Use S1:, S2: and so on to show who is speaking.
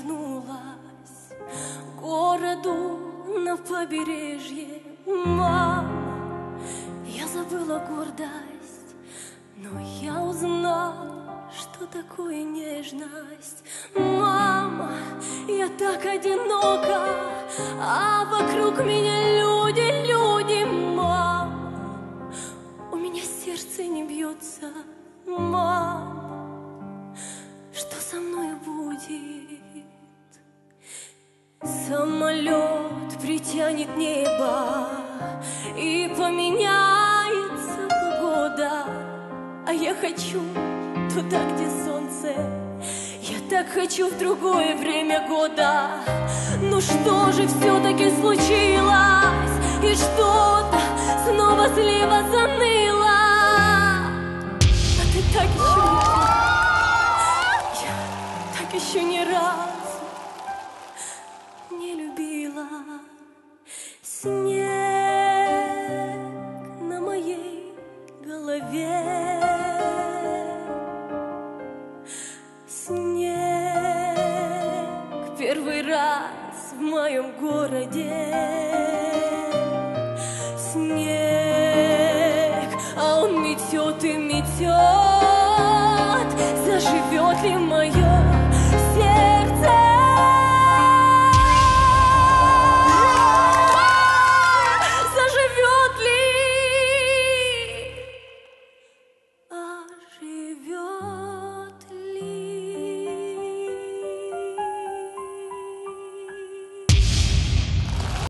S1: вернулась к городу на побережье. Мама, я забыла гордость, но я узнала, что такое нежность. Мама, я так одинока, а вокруг меня люди, люди. Мама, у меня сердце не бьется. Мама, что со мною будет? Самолет притянет небо и поменяется погода, а я хочу туда, где солнце. Я так хочу в другое время года. Ну что же все-таки случилось? И что-то снова слева заныло. А ты так еще ни разу не любила. Снег на моей голове, снег первый раз в моем городе. Снег, а он метет и метет. Заживет ли мое